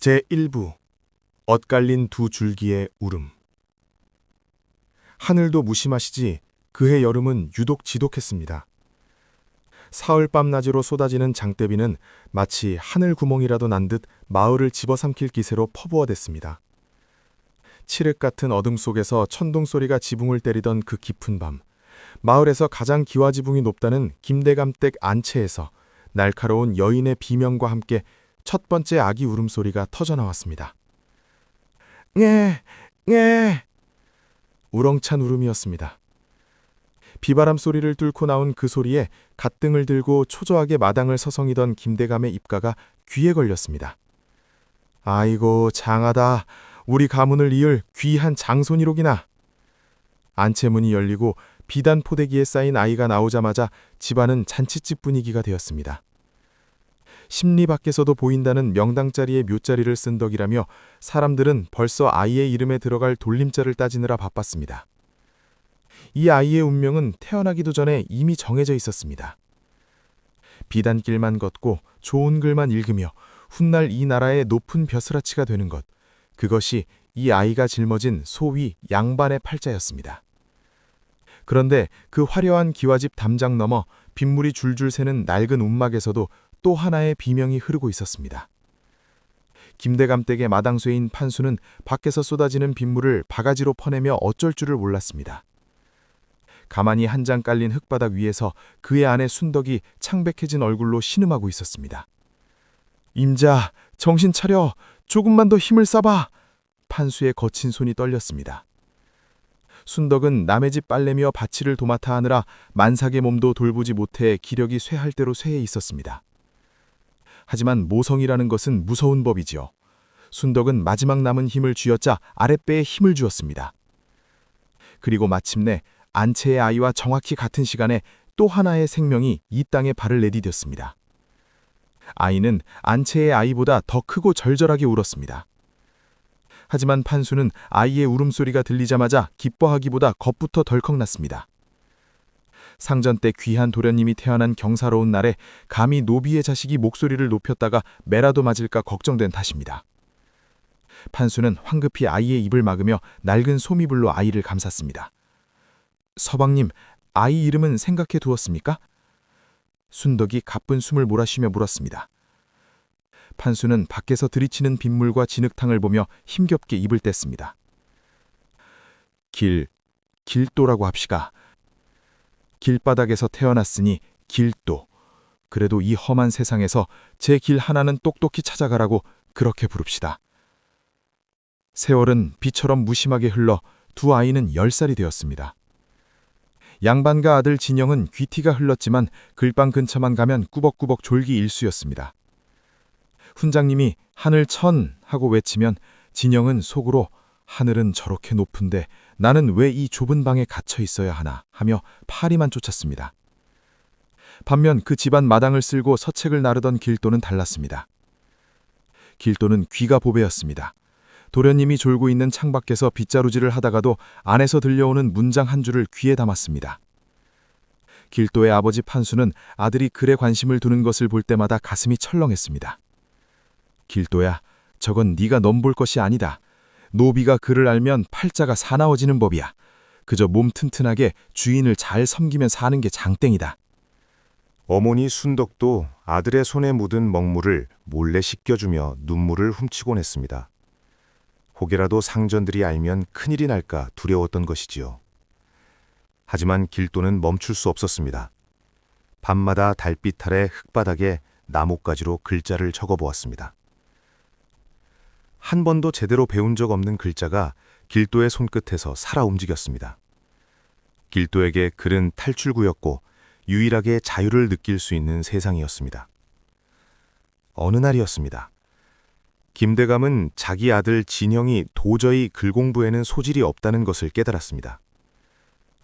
제1부 엇갈린 두 줄기의 울음. 하늘도 무심하시지 그해 여름은 유독 지독했습니다. 사흘 밤낮으로 쏟아지는 장대비는 마치 하늘 구멍이라도 난 듯 마을을 집어삼킬 기세로 퍼부어댔습니다. 칠흑 같은 어둠 속에서 천둥 소리가 지붕을 때리던 그 깊은 밤, 마을에서 가장 기와지붕이 높다는 김대감댁 안채에서 날카로운 여인의 비명과 함께 첫 번째 아기 울음소리가 터져나왔습니다. 우렁찬 울음이었습니다. 비바람 소리를 뚫고 나온 그 소리에 갓등을 들고 초조하게 마당을 서성이던 김대감의 입가가 귀에 걸렸습니다. 아이고 장하다. 우리 가문을 이을 귀한 장손이로기나. 안채문이 열리고 비단 포대기에 쌓인 아이가 나오자마자 집안은 잔치집 분위기가 되었습니다. 심리 밖에서도 보인다는 명당자리에 묘자리를 쓴 덕이라며 사람들은 벌써 아이의 이름에 들어갈 돌림자를 따지느라 바빴습니다. 이 아이의 운명은 태어나기도 전에 이미 정해져 있었습니다. 비단길만 걷고 좋은 글만 읽으며 훗날 이 나라의 높은 벼슬아치가 되는 것, 그것이 이 아이가 짊어진 소위 양반의 팔자였습니다. 그런데 그 화려한 기와집 담장 너머 빗물이 줄줄 새는 낡은 움막에서도 또 하나의 비명이 흐르고 있었습니다. 김대감댁의 마당쇠인 판수는 밖에서 쏟아지는 빗물을 바가지로 퍼내며 어쩔 줄을 몰랐습니다. 가만히 한 장 깔린 흙바닥 위에서 그의 아내 순덕이 창백해진 얼굴로 신음하고 있었습니다. 임자, 정신 차려. 조금만 더 힘을 써봐. 판수의 거친 손이 떨렸습니다. 순덕은 남의 집 빨래며 밭일을 도맡아 하느라 만삭의 몸도 돌보지 못해 기력이 쇠할 대로 쇠해 있었습니다. 하지만 모성이라는 것은 무서운 법이지요. 순덕은 마지막 남은 힘을 쥐어짜 아랫배에 힘을 주었습니다. 그리고 마침내 안채의 아이와 정확히 같은 시간에 또 하나의 생명이 이 땅에 발을 내디뎠습니다. 아이는 안채의 아이보다 더 크고 절절하게 울었습니다. 하지만 판수는 아이의 울음소리가 들리자마자 기뻐하기보다 겁부터 덜컥 났습니다. 상전 때 귀한 도련님이 태어난 경사로운 날에 감히 노비의 자식이 목소리를 높였다가 매라도 맞을까 걱정된 탓입니다. 판수는 황급히 아이의 입을 막으며 낡은 소미불로 아이를 감쌌습니다. 서방님, 아이 이름은 생각해 두었습니까? 순덕이 가쁜 숨을 몰아쉬며 물었습니다. 판수는 밖에서 들이치는 빗물과 진흙탕을 보며 힘겹게 입을 뗐습니다. 길도라고 합시다. 길바닥에서 태어났으니 길도. 그래도 이 험한 세상에서 제 길 하나는 똑똑히 찾아가라고 그렇게 부릅시다. 세월은 비처럼 무심하게 흘러 두 아이는 10살이 되었습니다. 양반과 아들 진영은 귀티가 흘렀지만 글방 근처만 가면 꾸벅꾸벅 졸기 일쑤였습니다. 훈장님이 하늘 천 하고 외치면 진영은 속으로 하늘은 저렇게 높은데 나는 왜 이 좁은 방에 갇혀 있어야 하나 하며 파리만 쫓았습니다. 반면 그 집안 마당을 쓸고 서책을 나르던 길도는 달랐습니다. 길도는 귀가 보배였습니다. 도련님이 졸고 있는 창밖에서 빗자루질을 하다가도 안에서 들려오는 문장 한 줄을 귀에 담았습니다. 길도의 아버지 판수는 아들이 글에 관심을 두는 것을 볼 때마다 가슴이 철렁했습니다. 길도야, 저건 네가 넘볼 것이 아니다. 노비가 글을 알면 팔자가 사나워지는 법이야. 그저 몸 튼튼하게 주인을 잘 섬기면 사는 게 장땡이다. 어머니 순덕도 아들의 손에 묻은 먹물을 몰래 씻겨주며 눈물을 훔치곤 했습니다. 혹여라도 상전들이 알면 큰일이 날까 두려웠던 것이지요. 하지만 길도는 멈출 수 없었습니다. 밤마다 달빛 아래 흙바닥에 나뭇가지로 글자를 적어보았습니다. 한 번도 제대로 배운 적 없는 글자가 길도의 손끝에서 살아 움직였습니다. 길도에게 글은 탈출구였고 유일하게 자유를 느낄 수 있는 세상이었습니다. 어느 날이었습니다. 김대감은 자기 아들 진형이 도저히 글 공부에는 소질이 없다는 것을 깨달았습니다.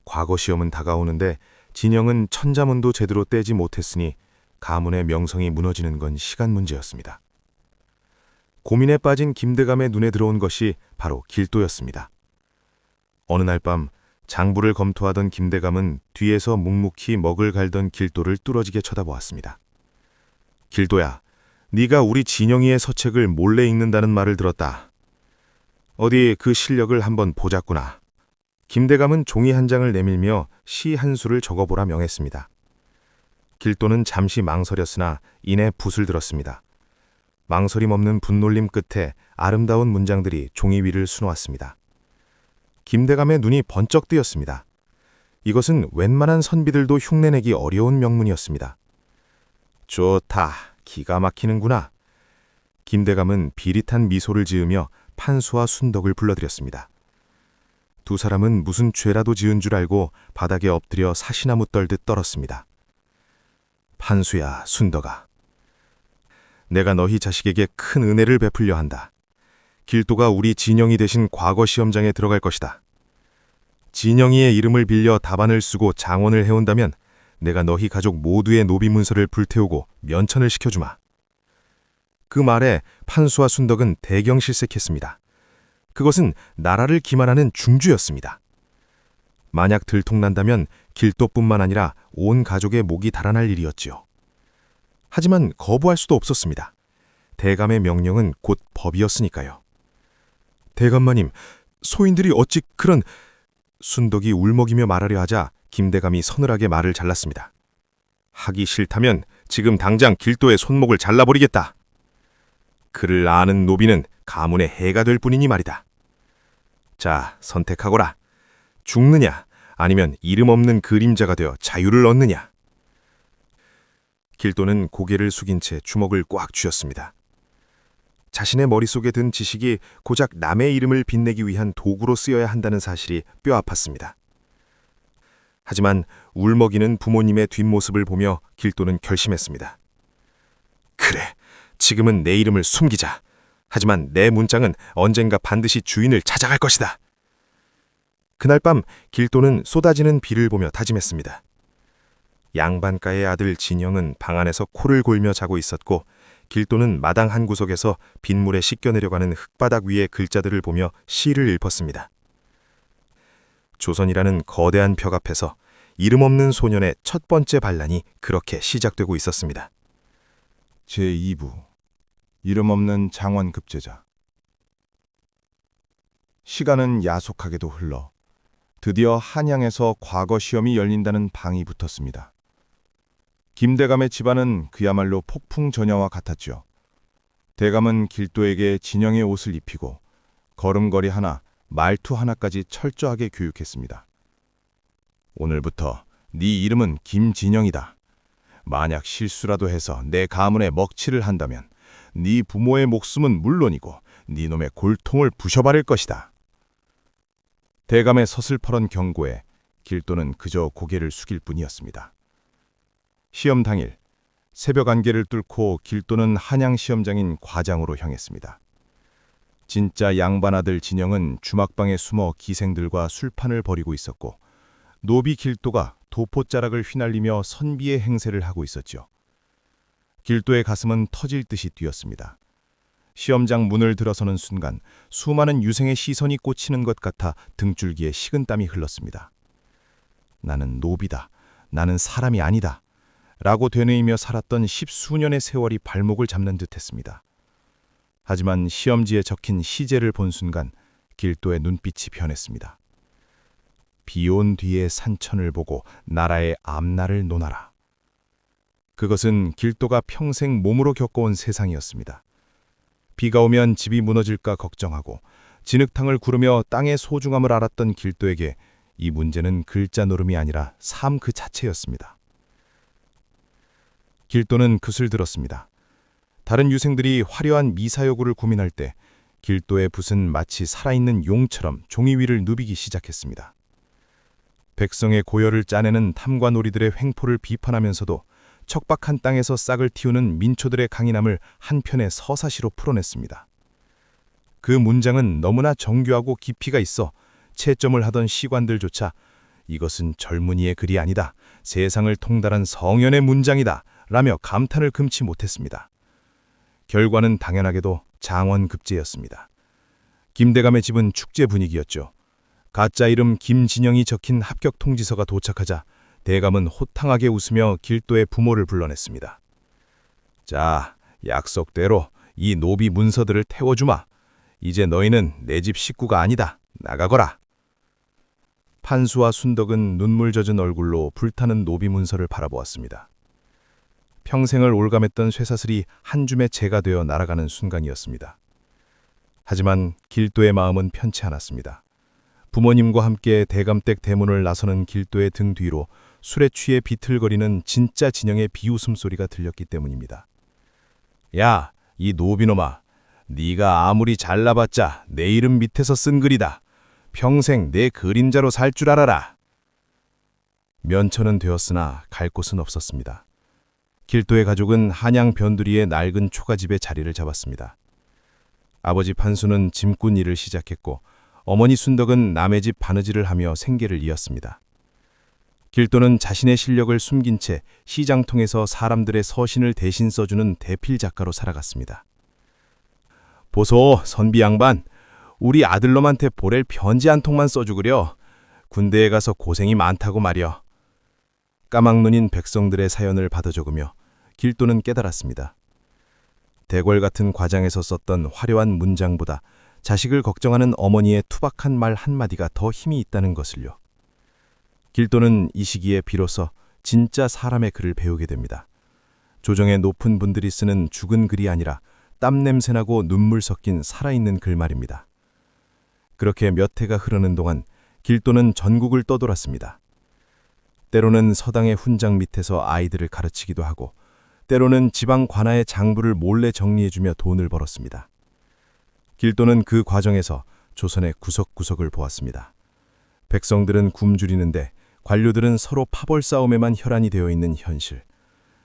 과거 시험은 다가오는데 진형은 천자문도 제대로 떼지 못했으니 가문의 명성이 무너지는 건 시간 문제였습니다. 고민에 빠진 김대감의 눈에 들어온 것이 바로 길도였습니다. 어느 날 밤 장부를 검토하던 김대감은 뒤에서 묵묵히 먹을 갈던 길도를 뚫어지게 쳐다보았습니다. 길도야, 네가 우리 진영이의 서책을 몰래 읽는다는 말을 들었다. 어디 그 실력을 한번 보자꾸나. 김대감은 종이 한 장을 내밀며 시 한 수를 적어보라 명했습니다. 길도는 잠시 망설였으나 이내 붓을 들었습니다. 망설임 없는 분놀림 끝에 아름다운 문장들이 종이 위를 수놓았습니다. 김대감의 눈이 번쩍 뜨였습니다. 이것은 웬만한 선비들도 흉내내기 어려운 명문이었습니다. 좋다, 기가 막히는구나. 김대감은 비릿한 미소를 지으며 판수와 순덕을 불러들였습니다. 두 사람은 무슨 죄라도 지은 줄 알고 바닥에 엎드려 사시나무 떨듯 떨었습니다. 판수야, 순덕아. 내가 너희 자식에게 큰 은혜를 베풀려 한다. 길도가 우리 진영이 대신 과거 시험장에 들어갈 것이다. 진영이의 이름을 빌려 답안을 쓰고 장원을 해온다면 내가 너희 가족 모두의 노비 문서를 불태우고 면천을 시켜주마. 그 말에 판수와 순덕은 대경실색했습니다. 그것은 나라를 기만하는 중주였습니다. 만약 들통난다면 길도뿐만 아니라 온 가족의 목이 달아날 일이었지요. 하지만 거부할 수도 없었습니다. 대감의 명령은 곧 법이었으니까요. 대감마님, 소인들이 어찌 그런... 순덕이 울먹이며 말하려 하자 김대감이 서늘하게 말을 잘랐습니다. 하기 싫다면 지금 당장 길도의 손목을 잘라버리겠다. 그를 아는 노비는 가문의 해가 될 뿐이니 말이다. 자, 선택하거라. 죽느냐 아니면 이름 없는 그림자가 되어 자유를 얻느냐. 길도는 고개를 숙인 채 주먹을 꽉 쥐었습니다. 자신의 머릿속에 든 지식이 고작 남의 이름을 빛내기 위한 도구로 쓰여야 한다는 사실이 뼈 아팠습니다. 하지만 울먹이는 부모님의 뒷모습을 보며 길도는 결심했습니다. 그래, 지금은 내 이름을 숨기자. 하지만 내 문장은 언젠가 반드시 주인을 찾아갈 것이다. 그날 밤 길도는 쏟아지는 비를 보며 다짐했습니다. 양반가의 아들 진영은 방 안에서 코를 골며 자고 있었고 길도는 마당 한 구석에서 빗물에 씻겨내려가는 흙바닥 위의 글자들을 보며 시를 읊었습니다. 조선이라는 거대한 벽 앞에서 이름 없는 소년의 첫 번째 반란이 그렇게 시작되고 있었습니다. 제2부 이름 없는 장원 급제자. 시간은 야속하게도 흘러 드디어 한양에서 과거 시험이 열린다는 방이 붙었습니다. 김대감의 집안은 그야말로 폭풍 전야와 같았죠. 대감은 길도에게 진영의 옷을 입히고 걸음걸이 하나, 말투 하나까지 철저하게 교육했습니다. 오늘부터 네 이름은 김진영이다. 만약 실수라도 해서 내 가문에 먹칠을 한다면 네 부모의 목숨은 물론이고 네 놈의 골통을 부셔버릴 것이다. 대감의 서슬퍼런 경고에 길도는 그저 고개를 숙일 뿐이었습니다. 시험 당일 새벽 안개를 뚫고 길도는 한양 시험장인 과장으로 향했습니다. 진짜 양반아들 진영은 주막방에 숨어 기생들과 술판을 벌이고 있었고 노비 길도가 도포자락을 휘날리며 선비의 행세를 하고 있었죠. 길도의 가슴은 터질 듯이 뛰었습니다. 시험장 문을 들어서는 순간 수많은 유생의 시선이 꽂히는 것 같아 등줄기에 식은땀이 흘렀습니다. 나는 노비다. 나는 사람이 아니다. 라고 되뇌이며 살았던 10수년의 세월이 발목을 잡는 듯했습니다. 하지만 시험지에 적힌 시제를 본 순간 길도의 눈빛이 변했습니다. 비온 뒤의 산천을 보고 나라의 앞날을 논하라. 그것은 길도가 평생 몸으로 겪어온 세상이었습니다. 비가 오면 집이 무너질까 걱정하고 진흙탕을 구르며 땅의 소중함을 알았던 길도에게 이 문제는 글자 노름이 아니라 삶 그 자체였습니다. 길도는 굿을 들었습니다. 다른 유생들이 화려한 미사여구를 고민할 때 길도의 붓은 마치 살아있는 용처럼 종이 위를 누비기 시작했습니다. 백성의 고열을 짜내는 탐관오리들의 횡포를 비판하면서도 척박한 땅에서 싹을 틔우는 민초들의 강인함을 한 편의 서사시로 풀어냈습니다. 그 문장은 너무나 정교하고 깊이가 있어 채점을 하던 시관들조차 이것은 젊은이의 글이 아니다. 세상을 통달한 성현의 문장이다. 라며 감탄을 금치 못했습니다. 결과는 당연하게도 장원급제였습니다. 김대감의 집은 축제 분위기였죠. 가짜 이름 김진영이 적힌 합격 통지서가 도착하자 대감은 호탕하게 웃으며 길도의 부모를 불러냈습니다. 자, 약속대로 이 노비 문서들을 태워주마. 이제 너희는 내 집 식구가 아니다. 나가거라. 판수와 순덕은 눈물 젖은 얼굴로 불타는 노비 문서를 바라보았습니다. 평생을 올감했던 쇠사슬이 한 줌의 재가 되어 날아가는 순간이었습니다. 하지만 길도의 마음은 편치 않았습니다. 부모님과 함께 대감댁 대문을 나서는 길도의 등 뒤로 술에 취해 비틀거리는 진짜 진영의 비웃음 소리가 들렸기 때문입니다. 야, 이 노비놈아, 네가 아무리 잘나봤자 내 이름 밑에서 쓴 글이다. 평생 내 그림자로 살 줄 알아라. 면천은 되었으나 갈 곳은 없었습니다. 길도의 가족은 한양 변두리의 낡은 초가집에 자리를 잡았습니다. 아버지 판수는 짐꾼 일을 시작했고 어머니 순덕은 남의 집 바느질을 하며 생계를 이었습니다. 길도는 자신의 실력을 숨긴 채 시장통에서 사람들의 서신을 대신 써주는 대필 작가로 살아갔습니다. 보소, 선비 양반. 우리 아들놈한테 보낼 편지 한 통만 써주구려. 군대에 가서 고생이 많다고 말이여. 까막눈인 백성들의 사연을 받아 적으며 길도는 깨달았습니다. 대궐 같은 과장에서 썼던 화려한 문장보다 자식을 걱정하는 어머니의 투박한 말 한마디가 더 힘이 있다는 것을요. 길도는 이 시기에 비로소 진짜 사람의 글을 배우게 됩니다. 조정의 높은 분들이 쓰는 죽은 글이 아니라 땀 냄새나고 눈물 섞인 살아있는 글 말입니다. 그렇게 몇 해가 흐르는 동안 길도는 전국을 떠돌았습니다. 때로는 서당의 훈장 밑에서 아이들을 가르치기도 하고 때로는 지방 관아의 장부를 몰래 정리해주며 돈을 벌었습니다. 길도는 그 과정에서 조선의 구석구석을 보았습니다. 백성들은 굶주리는데 관료들은 서로 파벌 싸움에만 혈안이 되어 있는 현실.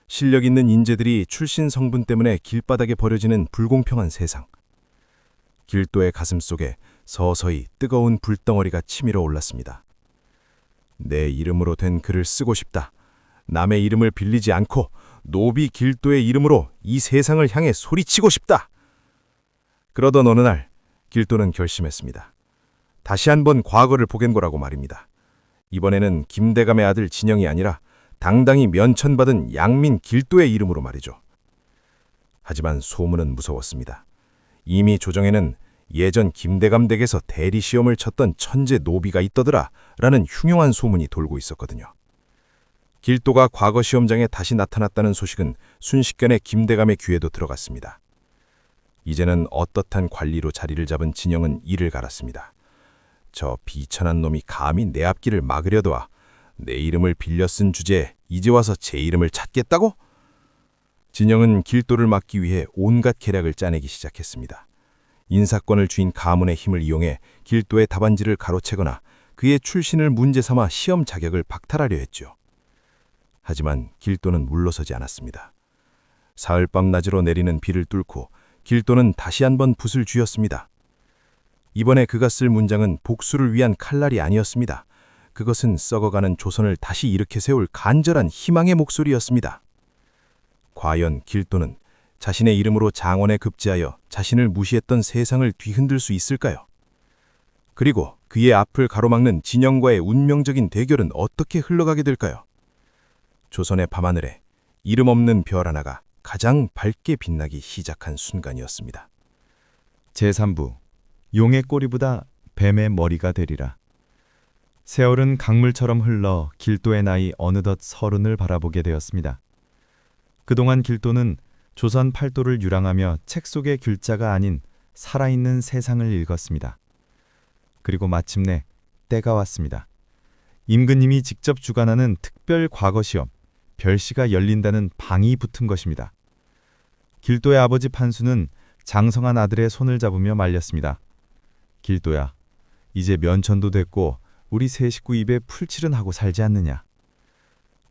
실력 있는 인재들이 출신 성분 때문에 길바닥에 버려지는 불공평한 세상. 길도의 가슴 속에 서서히 뜨거운 불덩어리가 치밀어 올랐습니다. 내 이름으로 된 글을 쓰고 싶다. 남의 이름을 빌리지 않고 노비 길도의 이름으로 이 세상을 향해 소리치고 싶다. 그러던 어느 날 길도는 결심했습니다. 다시 한번 과거를 보겐거라고 말입니다. 이번에는 김대감의 아들 진영이 아니라 당당히 면천받은 양민 길도의 이름으로 말이죠. 하지만 소문은 무서웠습니다. 이미 조정에는 예전 김대감 댁에서 대리시험을 쳤던 천재 노비가 있더더라 라는 흉흉한 소문이 돌고 있었거든요. 길도가 과거 시험장에 다시 나타났다는 소식은 순식간에 김대감의 귀에도 들어갔습니다. 이제는 어떻한 관리로 자리를 잡은 진영은 이를 갈았습니다. 저 비천한 놈이 감히 내 앞길을 막으려도 와 내 이름을 빌려 쓴 주제에 이제 와서 제 이름을 찾겠다고? 진영은 길도를 막기 위해 온갖 계략을 짜내기 시작했습니다. 인사권을 쥔 가문의 힘을 이용해 길도의 답안지를 가로채거나 그의 출신을 문제 삼아 시험 자격을 박탈하려 했죠. 하지만 길도는 물러서지 않았습니다. 사흘밤 낮으로 내리는 비를 뚫고 길도는 다시 한번 붓을 쥐었습니다. 이번에 그가 쓸 문장은 복수를 위한 칼날이 아니었습니다. 그것은 썩어가는 조선을 다시 일으켜 세울 간절한 희망의 목소리였습니다. 과연 길도는 자신의 이름으로 장원에 급제하여 자신을 무시했던 세상을 뒤흔들 수 있을까요? 그리고 그의 앞을 가로막는 진영과의 운명적인 대결은 어떻게 흘러가게 될까요? 조선의 밤하늘에 이름 없는 별 하나가 가장 밝게 빛나기 시작한 순간이었습니다. 제3부 용의 꼬리보다 뱀의 머리가 되리라. 세월은 강물처럼 흘러 길도의 나이 어느덧 30을 바라보게 되었습니다. 그동안 길도는 조선 팔도를 유랑하며 책 속의 글자가 아닌 살아있는 세상을 읽었습니다. 그리고 마침내 때가 왔습니다. 임금님이 직접 주관하는 특별 과거시험, 별시가 열린다는 방이 붙은 것입니다. 길도의 아버지 판수는 장성한 아들의 손을 잡으며 말렸습니다. 길도야, 이제 면천도 됐고 우리 세 식구 입에 풀칠은 하고 살지 않느냐.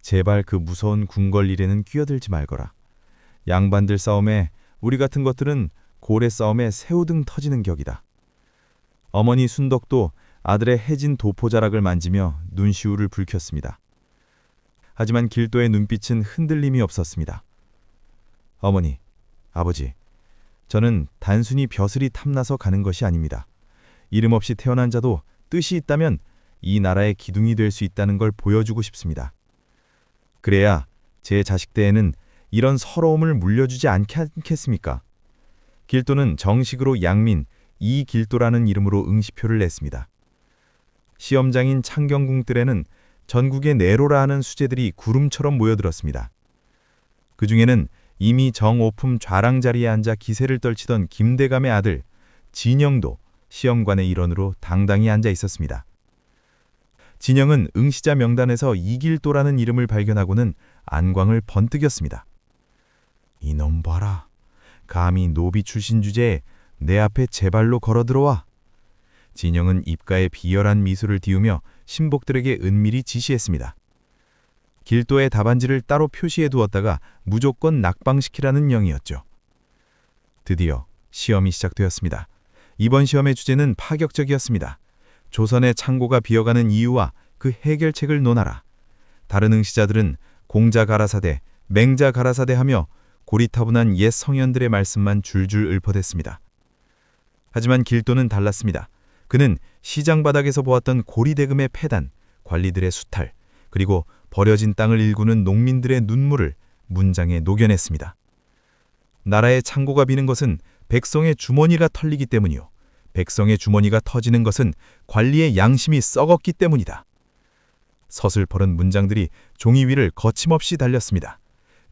제발 그 무서운 궁궐 일에는 끼어들지 말거라. 양반들 싸움에 우리 같은 것들은 고래 싸움에 새우등 터지는 격이다. 어머니 순덕도 아들의 해진 도포자락을 만지며 눈시울을 붉혔습니다. 하지만 길도의 눈빛은 흔들림이 없었습니다. 어머니, 아버지, 저는 단순히 벼슬이 탐나서 가는 것이 아닙니다. 이름 없이 태어난 자도 뜻이 있다면 이 나라의 기둥이 될 수 있다는 걸 보여주고 싶습니다. 그래야 제 자식대에는 이런 서러움을 물려주지 않겠습니까? 길도는 정식으로 양민 이길도라는 이름으로 응시표를 냈습니다. 시험장인 창경궁 뜰에는 전국의 내로라 하는 수재들이 구름처럼 모여들었습니다. 그 중에는 이미 정오품 좌랑 자리에 앉아 기세를 떨치던 김대감의 아들 진영도 시험관의 일원으로 당당히 앉아 있었습니다. 진영은 응시자 명단에서 이길도라는 이름을 발견하고는 안광을 번뜩였습니다. 이놈 봐라. 감히 노비 출신 주제에 내 앞에 제 발로 걸어 들어와. 진영은 입가에 비열한 미소를 띄우며 신복들에게 은밀히 지시했습니다. 길도의 답안지를 따로 표시해 두었다가 무조건 낙방시키라는 영이었죠. 드디어 시험이 시작되었습니다. 이번 시험의 주제는 파격적이었습니다. 조선의 창고가 비어가는 이유와 그 해결책을 논하라. 다른 응시자들은 공자 가라사대, 맹자 가라사대 하며 고리타분한 옛 성현들의 말씀만 줄줄 읊어댔습니다. 하지만 길도는 달랐습니다. 그는 시장 바닥에서 보았던 고리대금의 폐단, 관리들의 수탈, 그리고 버려진 땅을 일구는 농민들의 눈물을 문장에 녹여냈습니다. 나라의 창고가 비는 것은 백성의 주머니가 털리기 때문이요. 백성의 주머니가 터지는 것은 관리의 양심이 썩었기 때문이다. 서슬퍼른 문장들이 종이 위를 거침없이 달렸습니다.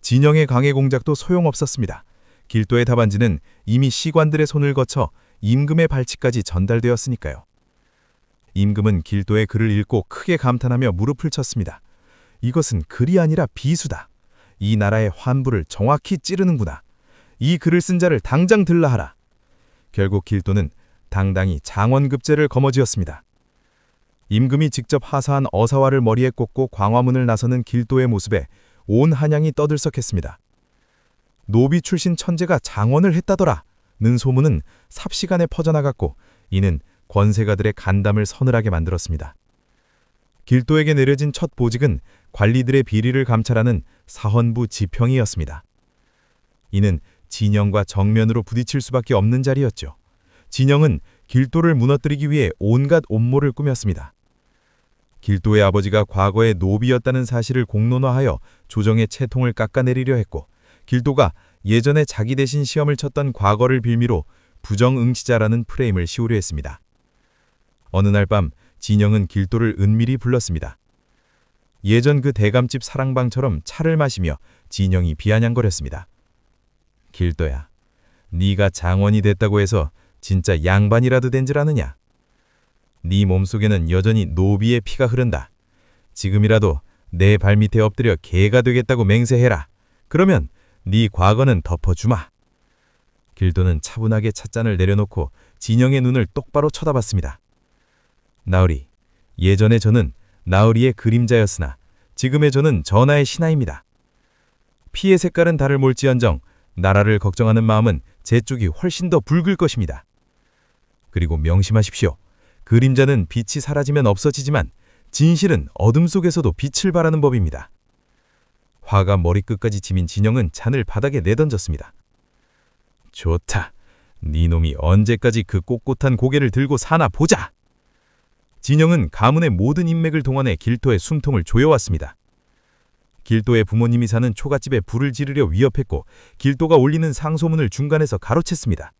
진영의 강해 공작도 소용없었습니다. 길도의 답안지는 이미 시관들의 손을 거쳐 임금의 발치까지 전달되었으니까요. 임금은 길도의 글을 읽고 크게 감탄하며 무릎을 쳤습니다. 이것은 글이 아니라 비수다. 이 나라의 환부를 정확히 찌르는구나. 이 글을 쓴 자를 당장 들라하라. 결국 길도는 당당히 장원급제를 거머쥐었습니다. 임금이 직접 하사한 어사화를 머리에 꽂고 광화문을 나서는 길도의 모습에 온 한양이 떠들썩했습니다. 노비 출신 천재가 장원을 했다더라 는 소문은 삽시간에 퍼져나갔고 이는 권세가들의 간담을 서늘하게 만들었습니다. 길도에게 내려진 첫 보직은 관리들의 비리를 감찰하는 사헌부 지평이었습니다. 이는 진영과 정면으로 부딪힐 수밖에 없는 자리였죠. 진영은 길도를 무너뜨리기 위해 온갖 음모를 꾸몄습니다. 길도의 아버지가 과거에 노비였다는 사실을 공론화하여 조정의 채통을 깎아내리려 했고 길도가 예전에 자기 대신 시험을 쳤던 과거를 빌미로 부정응시자라는 프레임을 씌우려 했습니다. 어느 날 밤 진영은 길도를 은밀히 불렀습니다. 예전 그 대감집 사랑방처럼 차를 마시며 진영이 비아냥거렸습니다. 길도야, 네가 장원이 됐다고 해서 진짜 양반이라도 된 줄 아느냐? 네 몸속에는 여전히 노비의 피가 흐른다. 지금이라도 내 발밑에 엎드려 개가 되겠다고 맹세해라. 그러면 네 과거는 덮어주마. 길도는 차분하게 찻잔을 내려놓고 진영의 눈을 똑바로 쳐다봤습니다. 나으리, 예전에 저는 나으리의 그림자였으나 지금의 저는 전하의 신하입니다. 피의 색깔은 다를 몰지언정 나라를 걱정하는 마음은 제 쪽이 훨씬 더 붉을 것입니다. 그리고 명심하십시오. 그림자는 빛이 사라지면 없어지지만 진실은 어둠 속에서도 빛을 발하는 법입니다. 화가 머리끝까지 지민 진영은 잔을 바닥에 내던졌습니다. 좋다. 네 놈이 언제까지 그 꼿꼿한 고개를 들고 사나 보자. 진영은 가문의 모든 인맥을 동원해 길도의 숨통을 조여왔습니다. 길도의 부모님이 사는 초가집에 불을 지르려 위협했고 길도가 올리는 상소문을 중간에서 가로챘습니다.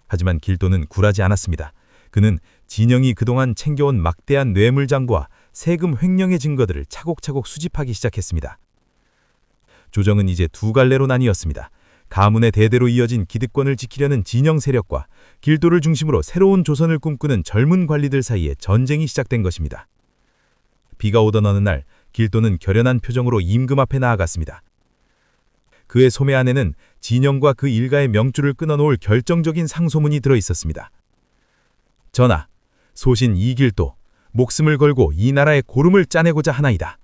하지만 길도는 굴하지 않았습니다. 그는 진영이 그동안 챙겨온 막대한 뇌물장부와 세금 횡령의 증거들을 차곡차곡 수집하기 시작했습니다. 조정은 이제 두 갈래로 나뉘었습니다. 가문의 대대로 이어진 기득권을 지키려는 진영 세력과 길도를 중심으로 새로운 조선을 꿈꾸는 젊은 관리들 사이에 전쟁이 시작된 것입니다. 비가 오던 어느 날 길도는 결연한 표정으로 임금 앞에 나아갔습니다. 그의 소매 안에는 진영과 그 일가의 명줄을 끊어놓을 결정적인 상소문이 들어있었습니다. 전하, 소신 이길도 목숨을 걸고 이 나라의 고름을 짜내고자 하나이다.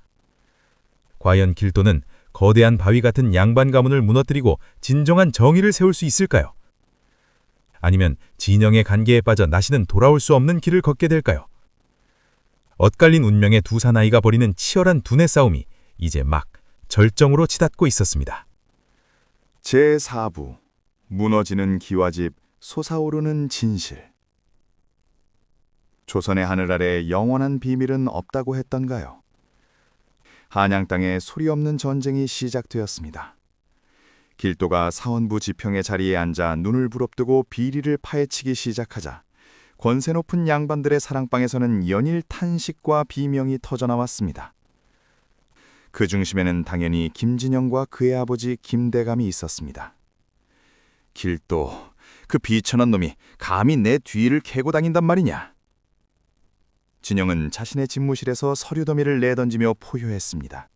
과연 길도는 거대한 바위 같은 양반 가문을 무너뜨리고 진정한 정의를 세울 수 있을까요? 아니면 진영의 간계에 빠져 다시는 돌아올 수 없는 길을 걷게 될까요? 엇갈린 운명의 두 사나이가 벌이는 치열한 두뇌 싸움이 이제 막 절정으로 치닫고 있었습니다. 제4부 무너지는 기와집 솟아오르는 진실. 조선의 하늘 아래 영원한 비밀은 없다고 했던가요? 한양 땅에 소리 없는 전쟁이 시작되었습니다. 길도가 사원부 지평의 자리에 앉아 눈을 부릅뜨고 비리를 파헤치기 시작하자 권세 높은 양반들의 사랑방에서는 연일 탄식과 비명이 터져나왔습니다. 그 중심에는 당연히 김진영과 그의 아버지 김대감이 있었습니다. 길도, 그 비천한 놈이 감히 내 뒤를 캐고 다닌단 말이냐? 진영은 자신의 집무실에서 서류 더미를 내던지며 포효했습니다.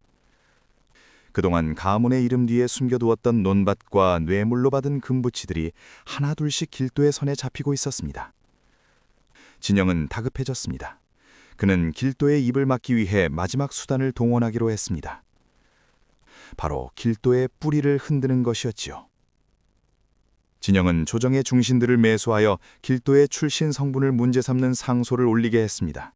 그동안 가문의 이름 뒤에 숨겨두었던 논밭과 뇌물로 받은 금부치들이 하나둘씩 길도의 손에 잡히고 있었습니다. 진영은 다급해졌습니다. 그는 길도의 입을 막기 위해 마지막 수단을 동원하기로 했습니다. 바로 길도의 뿌리를 흔드는 것이었지요. 진영은 조정의 중신들을 매수하여 길도의 출신 성분을 문제 삼는 상소를 올리게 했습니다.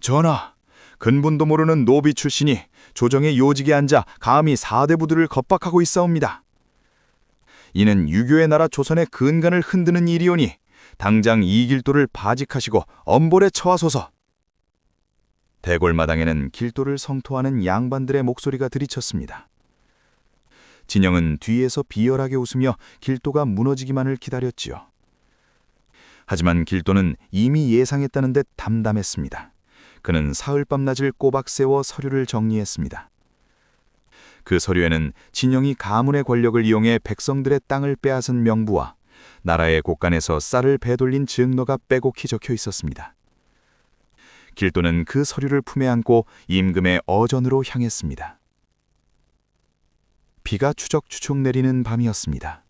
전하, 근본도 모르는 노비 출신이 조정의 요직에 앉아 감히 사대부들을 겁박하고 있사옵니다. 이는 유교의 나라 조선의 근간을 흔드는 일이오니 당장 이길도를 파직하시고 엄벌에 처하소서. 대궐마당에는 길도를 성토하는 양반들의 목소리가 들이쳤습니다. 진영은 뒤에서 비열하게 웃으며 길도가 무너지기만을 기다렸지요. 하지만 길도는 이미 예상했다는 듯 담담했습니다. 그는 사흘 밤낮을 꼬박 세워 서류를 정리했습니다. 그 서류에는 진영이 가문의 권력을 이용해 백성들의 땅을 빼앗은 명부와 나라의 곳간에서 쌀을 배돌린 증거가 빼곡히 적혀 있었습니다. 길도는 그 서류를 품에 안고 임금의 어전으로 향했습니다. 비가 추적추적 내리는 밤이었습니다.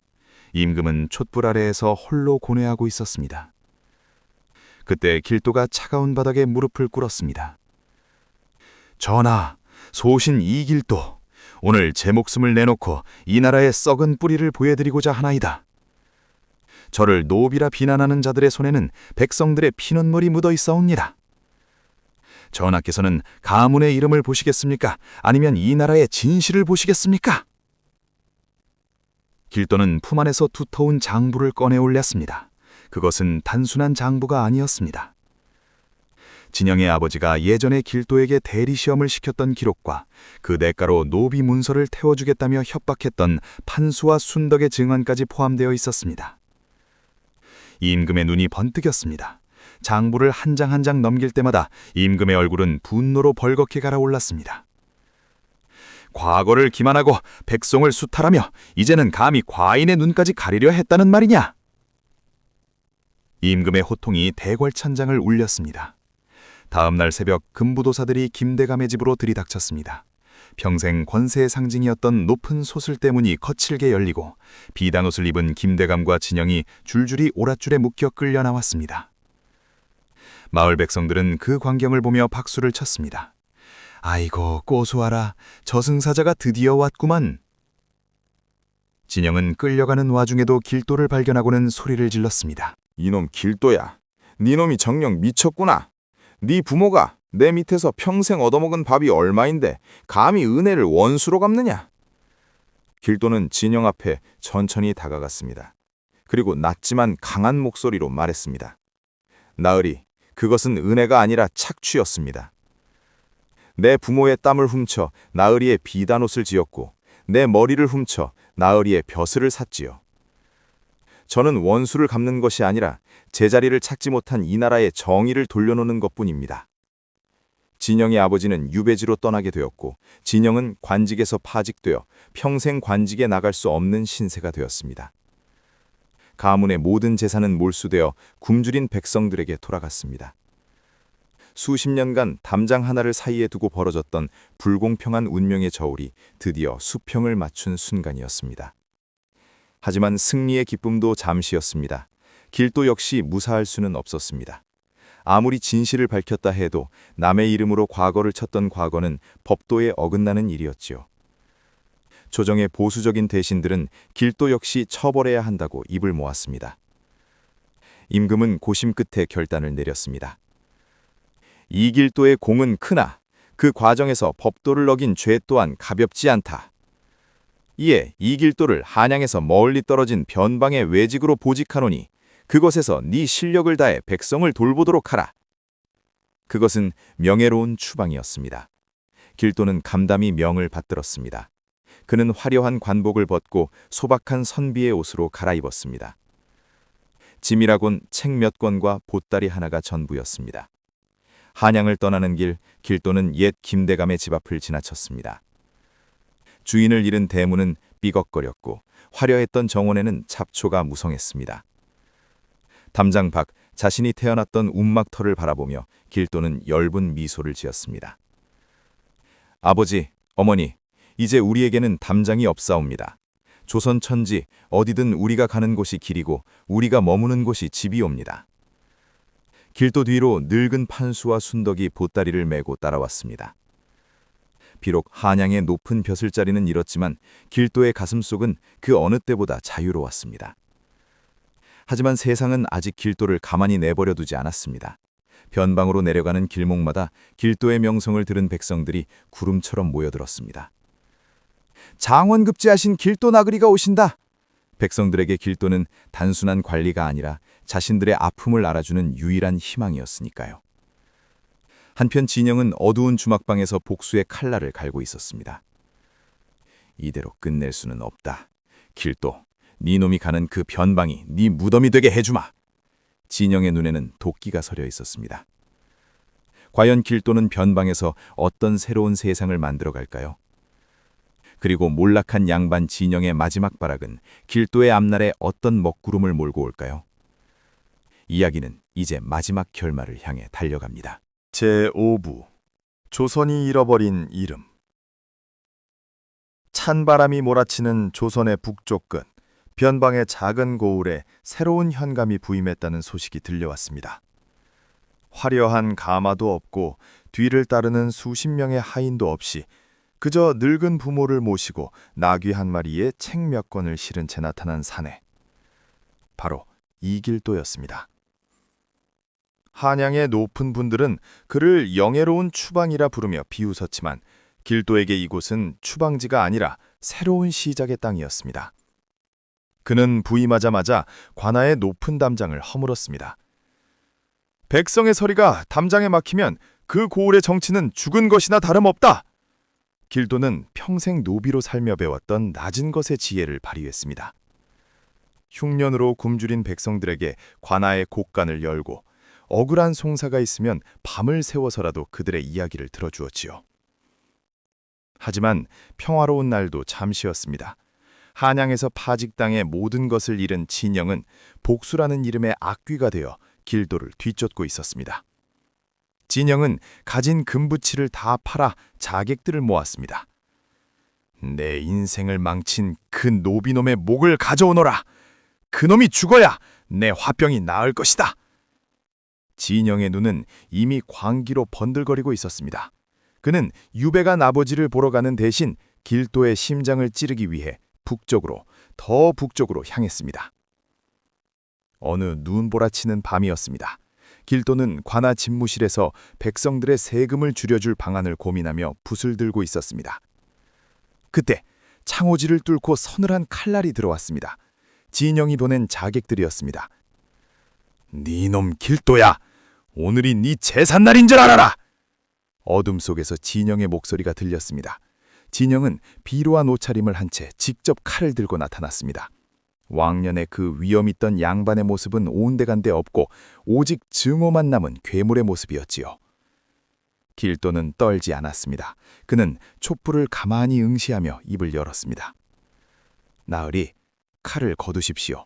임금은 촛불 아래에서 홀로 고뇌하고 있었습니다. 그때 길도가 차가운 바닥에 무릎을 꿇었습니다. 전하, 소신 이길도, 오늘 제 목숨을 내놓고 이 나라의 썩은 뿌리를 보여드리고자 하나이다. 저를 노비라 비난하는 자들의 손에는 백성들의 피눈물이 묻어 있사옵니다. 전하께서는 가문의 이름을 보시겠습니까? 아니면 이 나라의 진실을 보시겠습니까? 길도는 품 안에서 두터운 장부를 꺼내 올렸습니다. 그것은 단순한 장부가 아니었습니다. 진영의 아버지가 예전에 길도에게 대리시험을 시켰던 기록과 그 대가로 노비 문서를 태워주겠다며 협박했던 판수와 순덕의 증언까지 포함되어 있었습니다. 임금의 눈이 번뜩였습니다. 장부를 한 장 한 장 넘길 때마다 임금의 얼굴은 분노로 벌겋게 갈아올랐습니다. 과거를 기만하고 백성을 수탈하며 이제는 감히 과인의 눈까지 가리려 했다는 말이냐? 임금의 호통이 대궐천장을 울렸습니다. 다음 날 새벽 금부도사들이 김대감의 집으로 들이닥쳤습니다. 평생 권세의 상징이었던 높은 소슬대 문이 거칠게 열리고 비단옷을 입은 김대감과 진영이 줄줄이 오랏줄에 묶여 끌려 나왔습니다. 마을 백성들은 그 광경을 보며 박수를 쳤습니다. 아이고 고소하라, 저승사자가 드디어 왔구만. 진영은 끌려가는 와중에도 길도를 발견하고는 소리를 질렀습니다. 이놈 길도야, 니놈이 정녕 미쳤구나. 네 부모가 내 밑에서 평생 얻어먹은 밥이 얼마인데 감히 은혜를 원수로 갚느냐? 길도는 진영 앞에 천천히 다가갔습니다. 그리고 낮지만 강한 목소리로 말했습니다. 나으리, 그것은 은혜가 아니라 착취였습니다. 내 부모의 땀을 훔쳐 나으리의 비단옷을 지었고 내 머리를 훔쳐 나으리의 벼슬을 샀지요. 저는 원수를 갚는 것이 아니라 제자리를 찾지 못한 이 나라의 정의를 돌려놓는 것뿐입니다. 진영의 아버지는 유배지로 떠나게 되었고 진영은 관직에서 파직되어 평생 관직에 나갈 수 없는 신세가 되었습니다. 가문의 모든 재산은 몰수되어 굶주린 백성들에게 돌아갔습니다. 수십 년간 담장 하나를 사이에 두고 벌어졌던 불공평한 운명의 저울이 드디어 수평을 맞춘 순간이었습니다. 하지만 승리의 기쁨도 잠시였습니다. 길도 역시 무사할 수는 없었습니다. 아무리 진실을 밝혔다 해도 남의 이름으로 과거를 쳤던 과거는 법도에 어긋나는 일이었지요. 조정의 보수적인 대신들은 길도 역시 처벌해야 한다고 입을 모았습니다. 임금은 고심 끝에 결단을 내렸습니다. 이길도의 공은 크나 그 과정에서 법도를 어긴 죄 또한 가볍지 않다. 이에 이길도를 한양에서 멀리 떨어진 변방의 외직으로 보직하노니 그것에서 네 실력을 다해 백성을 돌보도록 하라. 그것은 명예로운 추방이었습니다. 길도는 감담히 명을 받들었습니다. 그는 화려한 관복을 벗고 소박한 선비의 옷으로 갈아입었습니다. 짐이라곤 책 몇 권과 보따리 하나가 전부였습니다. 한양을 떠나는 길, 길도는 옛 김대감의 집 앞을 지나쳤습니다. 주인을 잃은 대문은 삐걱거렸고 화려했던 정원에는 잡초가 무성했습니다. 담장 밖 자신이 태어났던 움막터를 바라보며 길도는 엷은 미소를 지었습니다. 아버지, 어머니, 이제 우리에게는 담장이 없사옵니다. 조선 천지 어디든 우리가 가는 곳이 길이고 우리가 머무는 곳이 집이옵니다. 길도 뒤로 늙은 판수와 순덕이 보따리를 메고 따라왔습니다. 비록 한양의 높은 벼슬자리는 잃었지만 길도의 가슴속은 그 어느 때보다 자유로웠습니다. 하지만 세상은 아직 길도를 가만히 내버려 두지 않았습니다. 변방으로 내려가는 길목마다 길도의 명성을 들은 백성들이 구름처럼 모여들었습니다. 장원급제하신 길도 나그리가 오신다. 백성들에게 길도는 단순한 관리가 아니라 자신들의 아픔을 알아주는 유일한 희망이었으니까요. 한편 진영은 어두운 주막방에서 복수의 칼날을 갈고 있었습니다. 이대로 끝낼 수는 없다. 길도, 네 놈이 가는 그 변방이 네 무덤이 되게 해주마. 진영의 눈에는 도끼가 서려 있었습니다. 과연 길도는 변방에서 어떤 새로운 세상을 만들어갈까요? 그리고 몰락한 양반 진영의 마지막 발악은 길도의 앞날에 어떤 먹구름을 몰고 올까요? 이야기는 이제 마지막 결말을 향해 달려갑니다. 제5부 조선이 잃어버린 이름. 찬바람이 몰아치는 조선의 북쪽 끝, 변방의 작은 고을에 새로운 현감이 부임했다는 소식이 들려왔습니다. 화려한 가마도 없고 뒤를 따르는 수십 명의 하인도 없이 그저 늙은 부모를 모시고 나귀 한 마리에 책 몇 권을 실은 채 나타난 사내. 바로 이길도였습니다. 한양의 높은 분들은 그를 영예로운 추방이라 부르며 비웃었지만 길도에게 이곳은 추방지가 아니라 새로운 시작의 땅이었습니다. 그는 부임하자마자 관아의 높은 담장을 허물었습니다. 백성의 서리가 담장에 막히면 그 고을의 정치는 죽은 것이나 다름없다. 길도는 평생 노비로 살며 배웠던 낮은 것의 지혜를 발휘했습니다. 흉년으로 굶주린 백성들에게 관아의 곳간을 열고 억울한 송사가 있으면 밤을 새워서라도 그들의 이야기를 들어주었지요. 하지만 평화로운 날도 잠시였습니다. 한양에서 파직 땅의 모든 것을 잃은 진영은 복수라는 이름의 악귀가 되어 길도를 뒤쫓고 있었습니다. 진영은 가진 금부치를 다 팔아 자객들을 모았습니다. 내 인생을 망친 그 노비놈의 목을 가져오너라. 그놈이 죽어야 내 화병이 나을 것이다. 진영의 눈은 이미 광기로 번들거리고 있었습니다. 그는 유배간 아버지를 보러 가는 대신 길도의 심장을 찌르기 위해 북쪽으로, 더 북쪽으로 향했습니다. 어느 눈보라치는 밤이었습니다. 길도는 관아 집무실에서 백성들의 세금을 줄여줄 방안을 고민하며 붓을 들고 있었습니다. 그때 창호지를 뚫고 서늘한 칼날이 들어왔습니다. 진영이 보낸 자객들이었습니다. 네 놈 길도야! 오늘이 네 제삿날인 줄 알아라! 어둠 속에서 진영의 목소리가 들렸습니다. 진영은 비로한 옷차림을 한 채 직접 칼을 들고 나타났습니다. 왕년에 그 위엄 있던 양반의 모습은 온데간데 없고 오직 증오만 남은 괴물의 모습이었지요. 길도는 떨지 않았습니다. 그는 촛불을 가만히 응시하며 입을 열었습니다. 나으리, 칼을 거두십시오.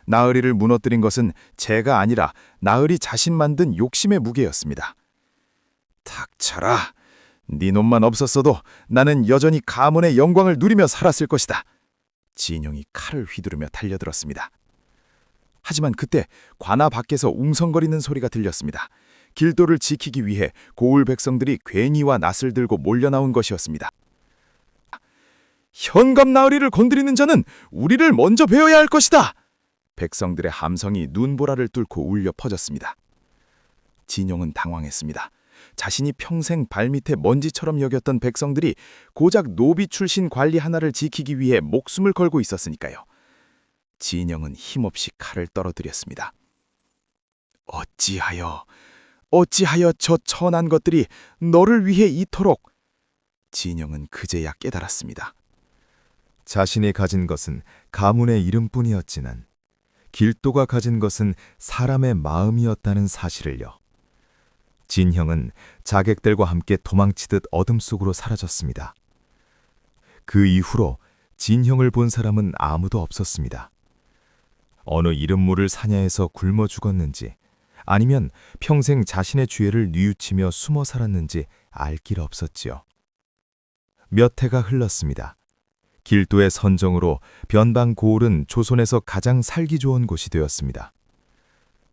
나으리를 무너뜨린 것은 제가 아니라 나으리 자신 만든 욕심의 무게였습니다. 닥쳐라. 네 놈만 없었어도 나는 여전히 가문의 영광을 누리며 살았을 것이다. 진영이 칼을 휘두르며 달려들었습니다. 하지만 그때 관아 밖에서 웅성거리는 소리가 들렸습니다. 길도를 지키기 위해 고을 백성들이 괜히와 낫을 들고 몰려나온 것이었습니다. 현감 나으리를 건드리는 자는 우리를 먼저 베어야 할 것이다. 백성들의 함성이 눈보라를 뚫고 울려 퍼졌습니다. 진영은 당황했습니다. 자신이 평생 발밑에 먼지처럼 여겼던 백성들이 고작 노비 출신 관리 하나를 지키기 위해 목숨을 걸고 있었으니까요. 진영은 힘없이 칼을 떨어뜨렸습니다. 어찌하여 저 천한 것들이 너를 위해 이토록... 진영은 그제야 깨달았습니다. 자신이 가진 것은 가문의 이름뿐이었지만 길도가 가진 것은 사람의 마음이었다는 사실을요. 진형은 자객들과 함께 도망치듯 어둠 속으로 사라졌습니다. 그 이후로 진형을 본 사람은 아무도 없었습니다. 어느 이름 모를 사냐에서 굶어 죽었는지 아니면 평생 자신의 죄를 뉘우치며 숨어 살았는지 알 길 없었지요. 몇 해가 흘렀습니다. 길도의 선정으로 변방 고을은 조선에서 가장 살기 좋은 곳이 되었습니다.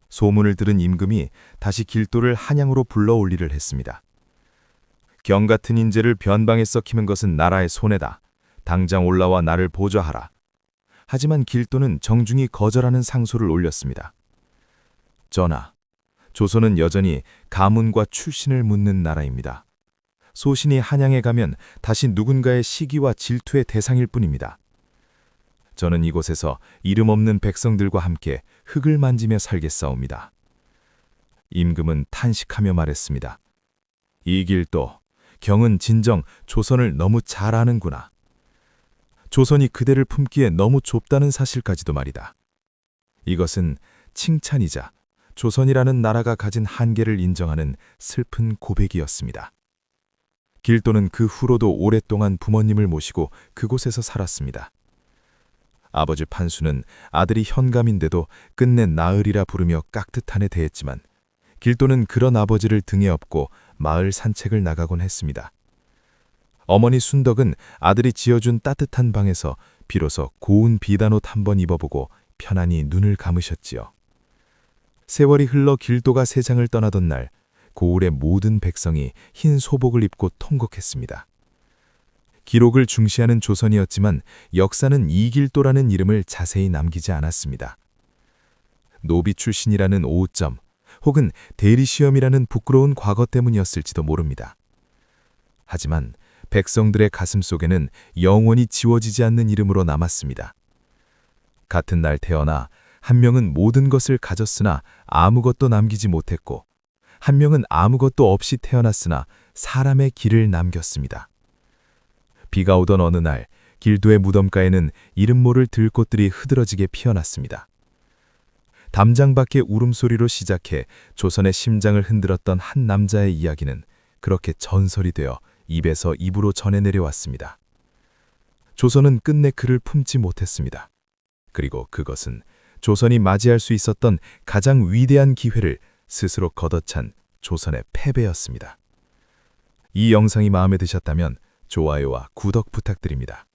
소문을 들은 임금이 다시 길도를 한양으로 불러올리를 했습니다. 경 같은 인재를 변방에 썩히는 것은 나라의 손해다. 당장 올라와 나를 보좌하라. 하지만 길도는 정중히 거절하는 상소를 올렸습니다. 전하, 조선은 여전히 가문과 출신을 묻는 나라입니다. 소신이 한양에 가면 다시 누군가의 시기와 질투의 대상일 뿐입니다. 저는 이곳에서 이름 없는 백성들과 함께 흙을 만지며 살겠사옵니다. 임금은 탄식하며 말했습니다. 이길도, 경은 진정 조선을 너무 잘 아는구나. 조선이 그대를 품기에 너무 좁다는 사실까지도 말이다. 이것은 칭찬이자 조선이라는 나라가 가진 한계를 인정하는 슬픈 고백이었습니다. 길도는 그 후로도 오랫동안 부모님을 모시고 그곳에서 살았습니다. 아버지 판수는 아들이 현감인데도 끝내 나으리라 부르며 깍듯하게 대했지만 길도는 그런 아버지를 등에 업고 마을 산책을 나가곤 했습니다. 어머니 순덕은 아들이 지어준 따뜻한 방에서 비로소 고운 비단옷 한번 입어보고 편안히 눈을 감으셨지요. 세월이 흘러 길도가 세상을 떠나던 날 고을의 모든 백성이 흰 소복을 입고 통곡했습니다. 기록을 중시하는 조선이었지만 역사는 이길도라는 이름을 자세히 남기지 않았습니다. 노비 출신이라는 오점 혹은 대리시험이라는 부끄러운 과거 때문이었을지도 모릅니다. 하지만 백성들의 가슴 속에는 영원히 지워지지 않는 이름으로 남았습니다. 같은 날 태어나 한 명은 모든 것을 가졌으나 아무것도 남기지 못했고 한 명은 아무것도 없이 태어났으나 사람의 길을 남겼습니다. 비가 오던 어느 날 길도의 무덤가에는 이름 모를 들꽃들이 흐드러지게 피어났습니다. 담장 밖의 울음소리로 시작해 조선의 심장을 흔들었던 한 남자의 이야기는 그렇게 전설이 되어 입에서 입으로 전해 내려왔습니다. 조선은 끝내 그를 품지 못했습니다. 그리고 그것은 조선이 맞이할 수 있었던 가장 위대한 기회를 스스로 걷어찬 조선의 패배였습니다. 이 영상이 마음에 드셨다면 좋아요와 구독 부탁드립니다.